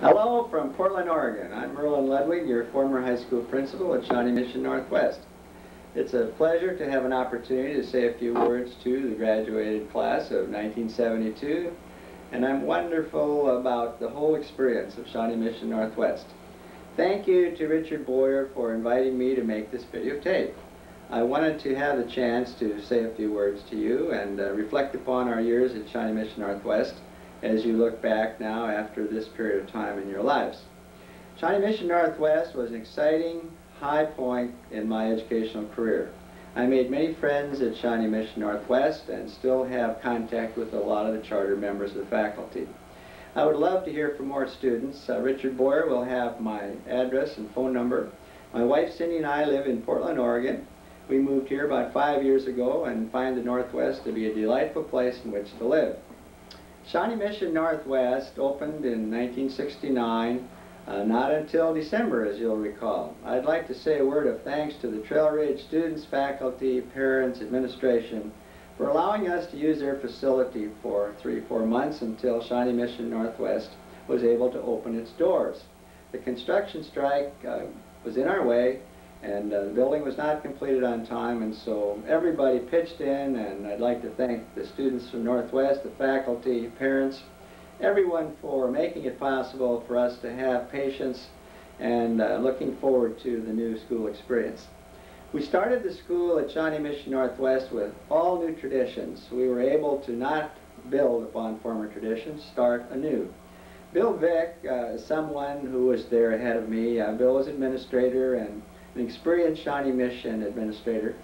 Hello from Portland, Oregon. I'm Merlin Ludwig, your former high school principal at Shawnee Mission Northwest. It's a pleasure to have an opportunity to say a few words to the graduated class of 1972, and I'm wonderful about the whole experience of Shawnee Mission Northwest. Thank you to Richard Boyer for inviting me to make this videotape. I wanted to have the chance to say a few words to you and reflect upon our years at Shawnee Mission Northwest as you look back now after this period of time in your lives. Shawnee Mission Northwest was an exciting high point in my educational career. I made many friends at Shawnee Mission Northwest and still have contact with a lot of the charter members of the faculty. I would love to hear from more students. Richard Boyer will have my address and phone number. My wife Cindy and I live in Portland, Oregon. We moved here about 5 years ago and find the Northwest to be a delightful place in which to live. Shawnee Mission Northwest opened in 1969, not until December, as you'll recall. I'd like to say a word of thanks to the Trail Ridge students, faculty, parents, administration for allowing us to use their facility for 3-4 months until Shawnee Mission Northwest was able to open its doors. The construction strike was in our way, and the building was not completed on time, and so everybody pitched in, and I'd like to thank the students from Northwest, the faculty, parents, everyone for making it possible for us to have patience and looking forward to the new school experience. We started the school at Shawnee Mission Northwest with all new traditions. We were able to not build upon former traditions, start anew. Bill Vick is someone who was there ahead of me. Bill was administrator and an experienced Shawnee Mission administrator,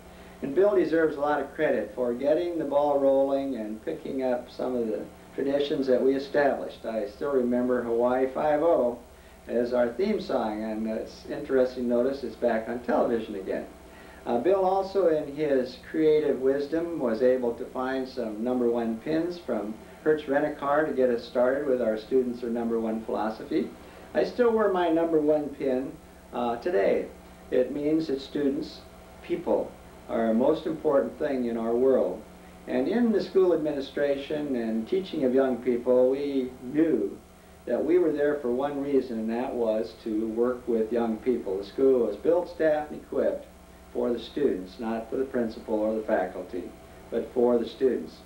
and Bill deserves a lot of credit for getting the ball rolling and picking up some of the traditions that we established. I still remember Hawaii Five-0 as our theme song, and it's interesting to notice it's back on television again. Bill also, in his creative wisdom, was able to find some #1 pins from Hertz Rent-A-Car to get us started with our students or #1 philosophy. I still wear my #1 pin today. It means that students, people, are the most important thing in our world. And in the school administration and teaching of young people, we knew that we were there for one reason, and that was to work with young people. The school was built, staffed, and equipped for the students, not for the principal or the faculty, but for the students.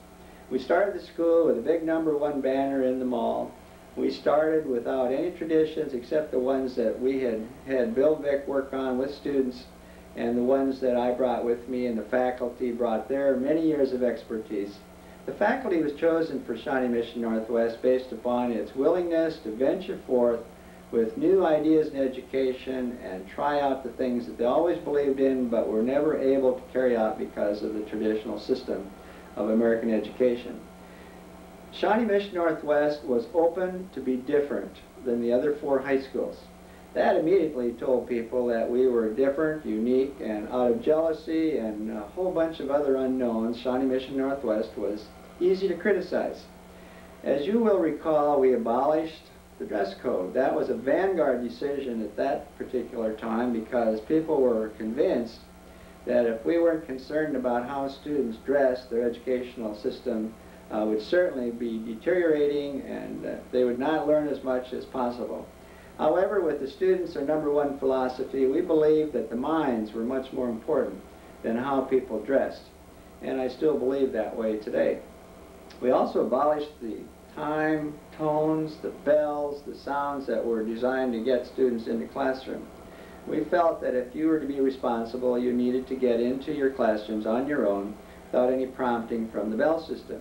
We started the school with a big #1 banner in the mall. We started without any traditions except the ones that we had Bill Vick work on with students, and the ones that I brought with me and the faculty brought their many years of expertise. The faculty was chosen for Shawnee Mission Northwest based upon its willingness to venture forth with new ideas in education and try out the things that they always believed in but were never able to carry out because of the traditional system of American education. Shawnee Mission Northwest was open to be different than the other 4 high schools. That immediately told people that we were different, unique, and out of jealousy and a whole bunch of other unknowns, Shawnee Mission Northwest was easy to criticize. As you will recall, we abolished the dress code. That was a vanguard decision at that particular time because people were convinced that if we weren't concerned about how students dressed, their educational system would certainly be deteriorating, and they would not learn as much as possible. However, with the students or #1 philosophy, we believed that the minds were much more important than how people dressed, and I still believe that way today. We also abolished the time, tones, the bells, the sounds that were designed to get students into classroom. We felt that if you were to be responsible, you needed to get into your classrooms on your own without any prompting from the bell system.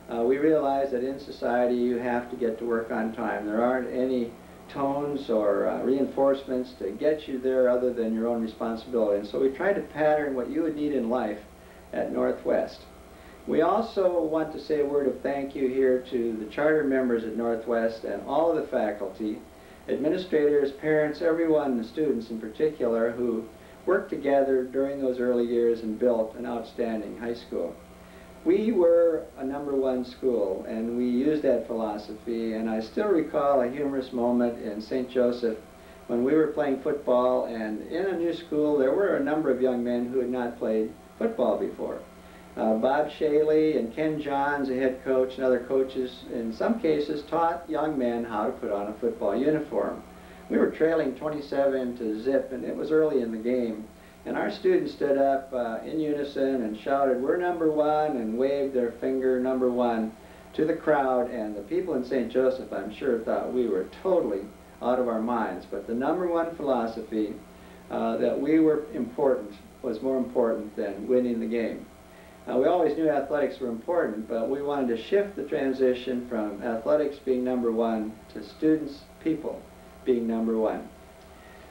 We realize that in society you have to get to work on time. There aren't any tones or reinforcements to get you there other than your own responsibility. And so we tried to pattern what you would need in life at Northwest. We also want to say a word of thank you here to the charter members at Northwest and all of the faculty, administrators, parents, everyone, the students in particular, who worked together during those early years and built an outstanding high school. We were a #1 school, and we used that philosophy, and I still recall a humorous moment in St. Joseph when we were playing football, and in a new school there were a number of young men who had not played football before. Bob Shaley and Ken Johns, the head coach, and other coaches, in some cases, taught young men how to put on a football uniform. We were trailing 27 to zip, and it was early in the game. And our students stood up in unison and shouted, "We're number one," and waved their finger, "number one," to the crowd. And the people in St. Joseph, I'm sure, thought we were totally out of our minds. But the number one philosophy, that we were important, was more important than winning the game. We always knew athletics were important, but we wanted to shift the transition from athletics being number one to students, people, being number one.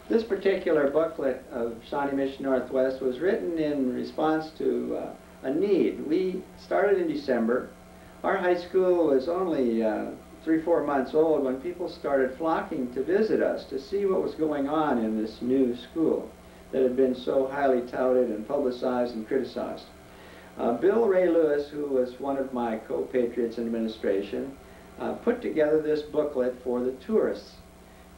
This particular booklet of Shawnee Mission Northwest was written in response to a need. We started in December. Our high school was only 3-4 months old when people started flocking to visit us to see what was going on in this new school that had been so highly touted and publicized and criticized. Bill Ray Lewis, who was one of my co-patriots in administration, put together this booklet for the tourists.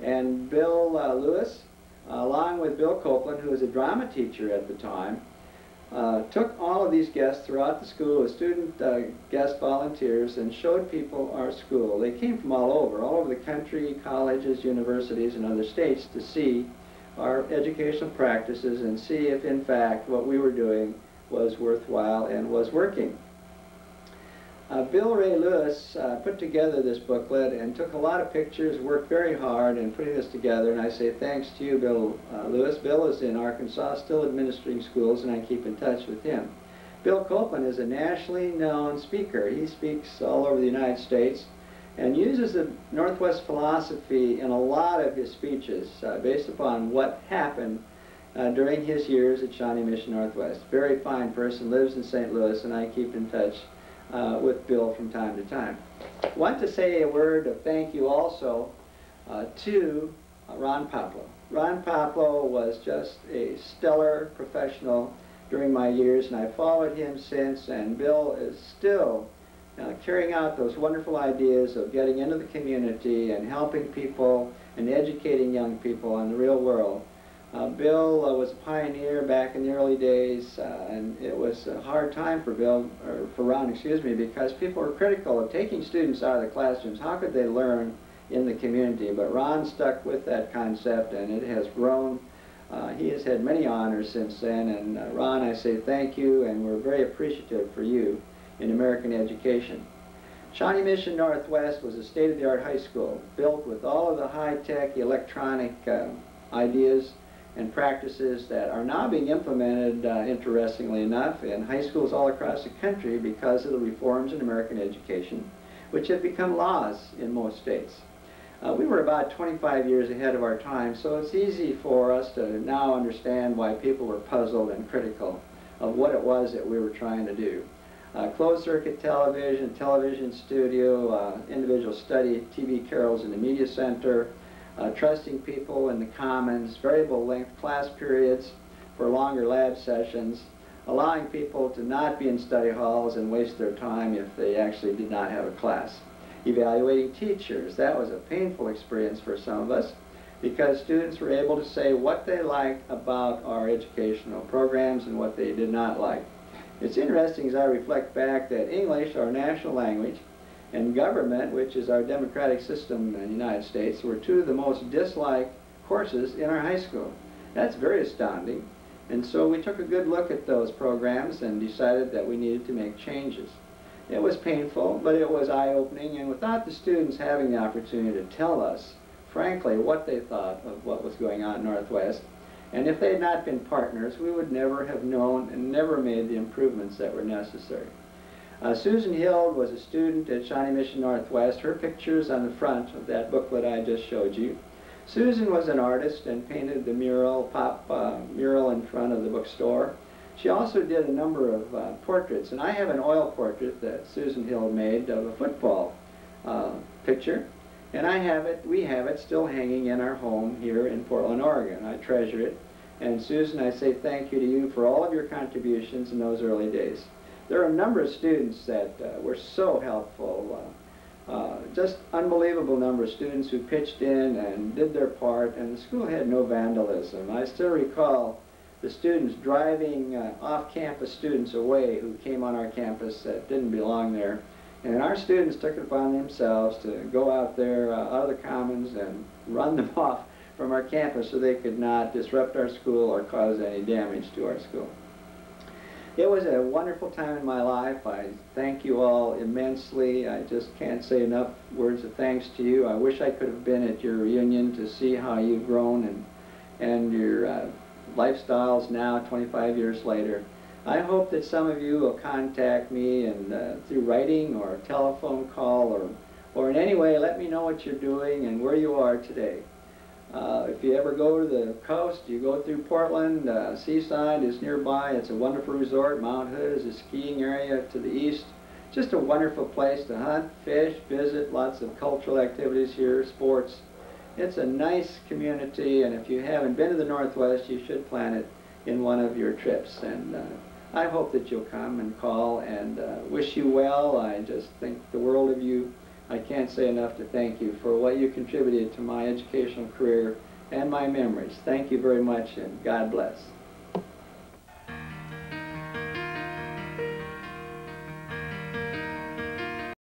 And Bill Lewis, along with Bill Copeland, who was a drama teacher at the time, took all of these guests throughout the school as student guest volunteers and showed people our school. They came from all over the country, colleges, universities, and other states to see our educational practices and see if, in fact, what we were doing was worthwhile and was working. Bill Ray Lewis put together this booklet and took a lot of pictures, worked very hard in putting this together, and I say thanks to you, Bill Lewis. Bill is in Arkansas, still administering schools, and I keep in touch with him. Bill Copeland is a nationally known speaker. He speaks all over the United States and uses the Northwest philosophy in a lot of his speeches based upon what happened during his years at Shawnee Mission Northwest. Very fine person, lives in St. Louis, and I keep in touch with Bill from time to time. I want to say a word of thank you also to Ron Poplow. Ron Poplow was just a stellar professional during my years, and I followed him since, and Bill is still carrying out those wonderful ideas of getting into the community and helping people and educating young people on the real world. Bill was a pioneer back in the early days, and it was a hard time for Ron, excuse me, because people were critical of taking students out of the classrooms. How could they learn in the community? But Ron stuck with that concept, and it has grown. He has had many honors since then, and Ron, I say thank you, and we're very appreciative for you in American education. Shawnee Mission Northwest was a state-of-the-art high school, built with all of the high-tech electronic ideas and practices that are now being implemented, interestingly enough, in high schools all across the country because of the reforms in American education, which have become laws in most states. We were about 25 years ahead of our time, so it's easy for us to now understand why people were puzzled and critical of what it was that we were trying to do. Closed-circuit television, television studio, individual study, TV carols in the media center, trusting people in the commons, variable length class periods for longer lab sessions, allowing people to not be in study halls and waste their time if they actually did not have a class. Evaluating teachers, that was a painful experience for some of us because students were able to say what they liked about our educational programs and what they did not like. It's interesting as I reflect back that English, our national language, and government, which is our democratic system in the United States, were two of the most disliked courses in our high school. That's very astounding. And so we took a good look at those programs and decided that we needed to make changes. It was painful, but it was eye-opening, and without the students having the opportunity to tell us, frankly, what they thought of what was going on in Northwest, and if they had not been partners, we would never have known and never made the improvements that were necessary. Susan Hild was a student at Shawnee Mission Northwest. Her picture's on the front of that booklet I just showed you. Susan was an artist and painted the mural, mural in front of the bookstore. She also did a number of portraits, and I have an oil portrait that Susan Hild made of a football picture, and we have it still hanging in our home here in Portland, Oregon. I treasure it, and Susan, I say thank you to you for all of your contributions in those early days. There are a number of students that were so helpful, just unbelievable number of students who pitched in and did their part, and the school had no vandalism. I still recall the students driving off-campus students away who came on our campus that didn't belong there. And our students took it upon themselves to go out there out of the commons and run them off from our campus so they could not disrupt our school or cause any damage to our school. It was a wonderful time in my life. I thank you all immensely. I just can't say enough words of thanks to you. I wish I could have been at your reunion to see how you've grown and your lifestyles now, 25 years later. I hope that some of you will contact me and through writing or a telephone call or in any way let me know what you're doing and where you are today. If you ever go to the coast, you go through Portland, Seaside is nearby. It's a wonderful resort. Mount Hood is a skiing area to the east. Just a wonderful place to hunt, fish, visit, lots of cultural activities here, sports. It's a nice community, and if you haven't been to the Northwest, you should plan it in one of your trips. And I hope that you'll come and call, and wish you well. I just think the world of you. I can't say enough to thank you for what you contributed to my educational career and my memories. Thank you very much, and God bless.